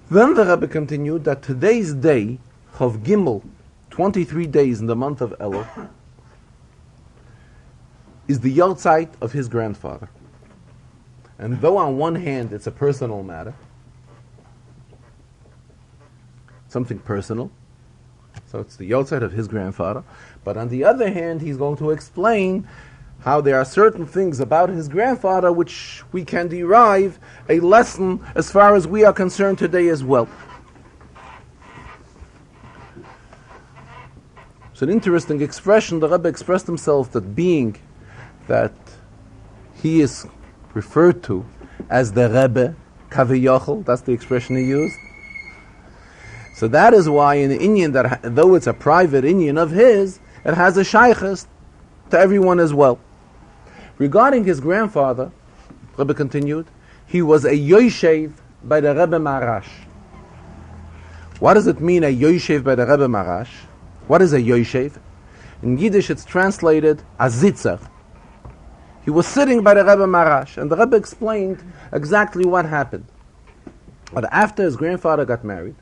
Then the Rebbe continued that today's day, Chav Gimel, 23 days in the month of Elul, is the yahrzeit of his grandfather. And though on one hand it's a personal matter, something personal, so it's the yahrzeit of his grandfather, but on the other hand he's going to explain how there are certain things about his grandfather which we can derive a lesson as far as we are concerned today as well. It's an interesting expression. The Rebbe expressed himself that being that he is referred to as the Rebbe, Kaviyochel, that's the expression he used. So that is why in the Inyan, that though it's a private Inyan of his, it has a shaykhus to everyone as well. Regarding his grandfather, Rebbe continued, he was a yoshev by the Rebbe Marash. What does it mean, a yoshev by the Rebbe Marash? What is a yoshev? In Yiddish it's translated as zitzer. He was sitting by the Rebbe Marash, and the Rebbe explained exactly what happened. But after his grandfather got married,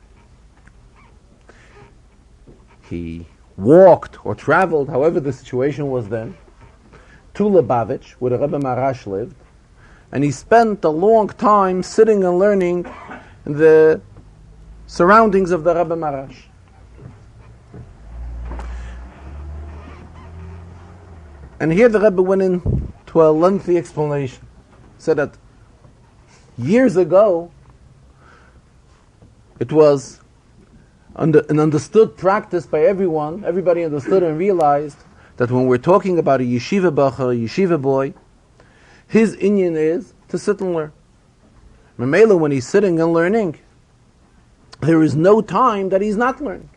he walked or traveled, however the situation was then, to Lubavitch, where the Rebbe Marash lived, and he spent a long time sitting and learning in the surroundings of the Rebbe Marash. And here the Rebbe went into a lengthy explanation. Said that years ago, it was an understood practice by everyone. Everybody understood and realized that when we're talking about a yeshiva bacher, a yeshiva boy, his inyan is to sit and learn. Memela, when he's sitting and learning, there is no time that he's not learning.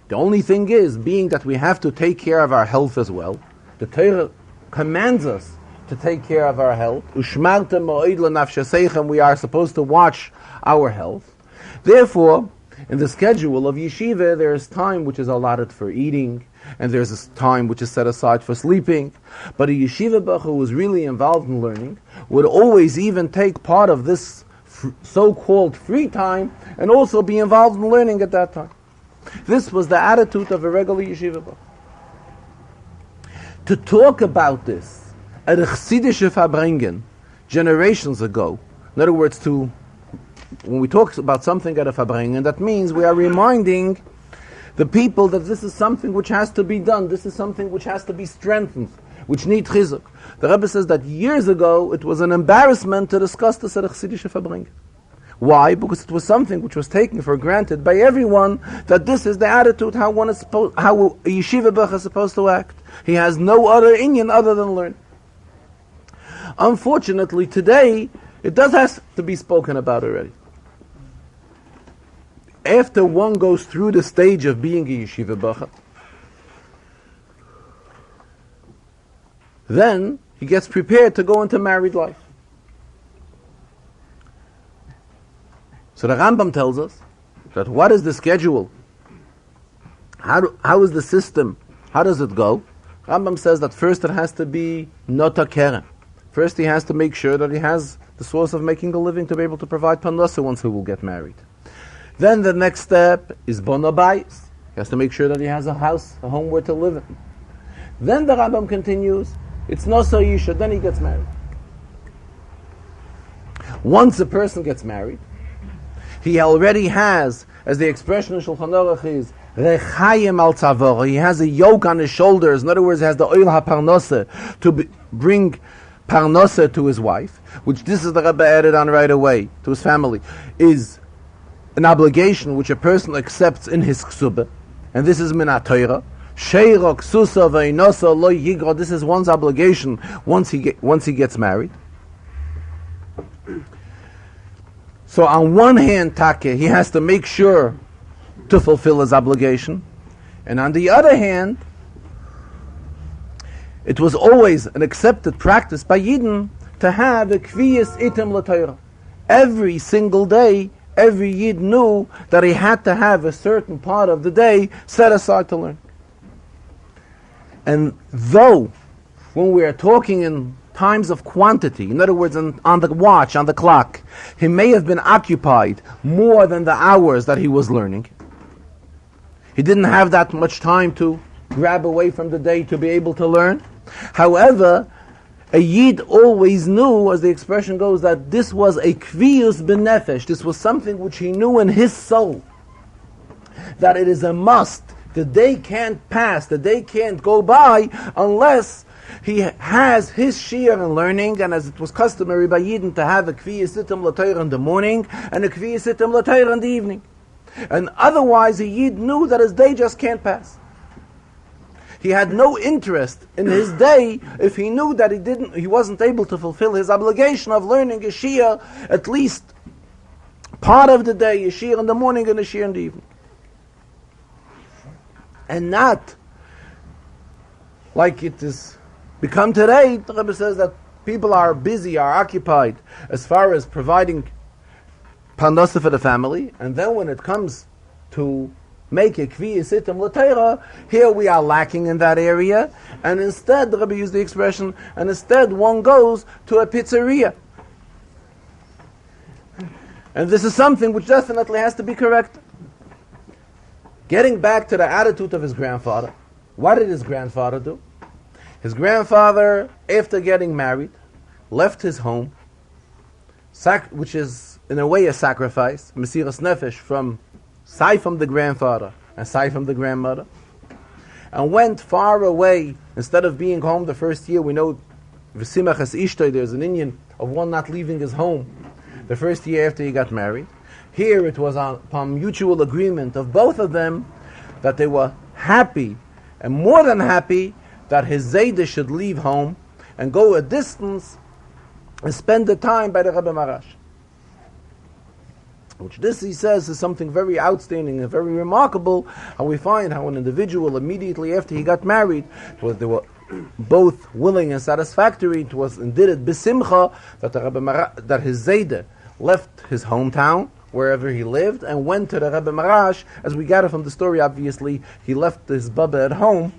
The only thing is, being that we have to take care of our health as well, the Torah commands us to take care of our health. Ushmartem mo'id lenafshasechem, we are supposed to watch our health. Therefore, in the schedule of yeshiva, there is time which is allotted for eating, and there's a time which is set aside for sleeping. But a yeshiva bacher who is really involved in learning would always even take part of this so-called free time and also be involved in learning at that time. This was the attitude of a regular yeshiva bacher. To talk about this at a chassidische Farbringen generations ago, in other words, when we talk about something at a Farbringen, that means we are reminding the people that this is something which has to be done, this is something which has to be strengthened, which needs chizuk. The Rebbe says that years ago it was an embarrassment to discuss this at a chassidische Farbringen. Why? Because it was something which was taken for granted by everyone, that this is the attitude how a yeshiva bacher is supposed to act. He has no other inyan other than learn. Unfortunately, today, it does have to be spoken about already. After one goes through the stage of being a yeshiva bacher, then he gets prepared to go into married life. So the Rambam tells us that what is the schedule? How is the system? How does it go? Rambam says that first it has to be nota keren. First he has to make sure that he has the source of making a living to be able to provide parnasa once he will get married. Then the next step is bono bayis. He has to make sure that he has a house, a home where to live in. Then the Rambam continues, it's noso yisha, then he gets married. Once a person gets married, he already has, as the expression in Shulchan Aruch is, rechayim al tzavor. He has a yoke on his shoulders. In other words, he has the oil ha-parnasa to bring parnasa to his wife, which this is the Rebbe added on right away to his family, is an obligation which a person accepts in his ksubah, and this is min ha-Torah. Sheira ksusa ve'inosa lo yigra. This is one's obligation once he gets married. So on one hand, Take, he has to make sure to fulfill his obligation. And on the other hand, it was always an accepted practice by Yidden to have a kviyas item l'Torah. Every single day, every Yid knew that he had to have a certain part of the day set aside to learn. And though, when we are talking in times of quantity, in other words, on the watch, on the clock, he may have been occupied more than the hours that he was learning. He didn't have that much time to grab away from the day to be able to learn. However, a Yid always knew, as the expression goes, that this was a kviyus benefesh. This was something which he knew in his soul, that it is a must. The day can't pass, the day can't go by unless he has his share in learning, and as it was customary by Yidden to have a kviyus sitam l'Torah in the morning and a kviyus sitam l'Torah in the evening. And otherwise a Yid knew that his day just can't pass. He had no interest in his day if he knew that he wasn't able to fulfill his obligation of learning a shir at least part of the day, a shir in the morning and a shir in the evening. And not like it is become today. The Rebbe says that people are busy, are occupied as far as providing parnasa for the family, and then when it comes to make a kviyus sitam l'Torah, here we are lacking in that area, and instead, the Rebbe used the expression, and instead one goes to a pizzeria. And this is something which definitely has to be corrected. Getting back to the attitude of his grandfather, what did his grandfather do? His grandfather, after getting married, left his home, which is in a way a sacrifice, mesiras nefesh, from the grandfather and from the grandmother, and went far away. Instead of being home the first year, we know v'simach es ishtoi, there's an inyan of one not leaving his home the first year after he got married. Here it was upon mutual agreement of both of them that they were happy, and more than happy, that his Zayde should leave home and go a distance and spend the time by the Rebbe Marash. Which this, he says, is something very outstanding and very remarkable, how we find how an individual immediately after he got married, they were both willing and satisfactory. It was indeed it besimcha that his Zayde left his hometown, wherever he lived, and went to the Rebbe Marash. As we gather from the story, obviously, he left his Baba at home,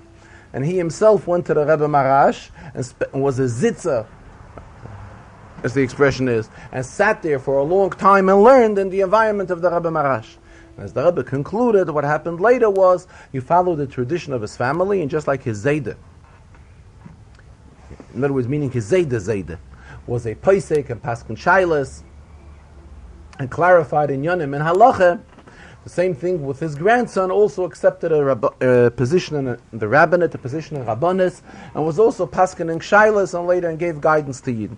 and he himself went to the Rebbe Marash and was a zitzer, as the expression is, and sat there for a long time and learned in the environment of the Rebbe Marash. And as the Rebbe concluded, what happened later was he followed the tradition of his family, and just like his Zayde, in other words, meaning his Zayde was a Paisek and Paskun Shailas, and clarified in Yonim and Halacha. The same thing with his grandson, also accepted a position in the rabbinate, a position in Rabbanis, and was also Paskin in Shailas, and later and gave guidance to Yidden.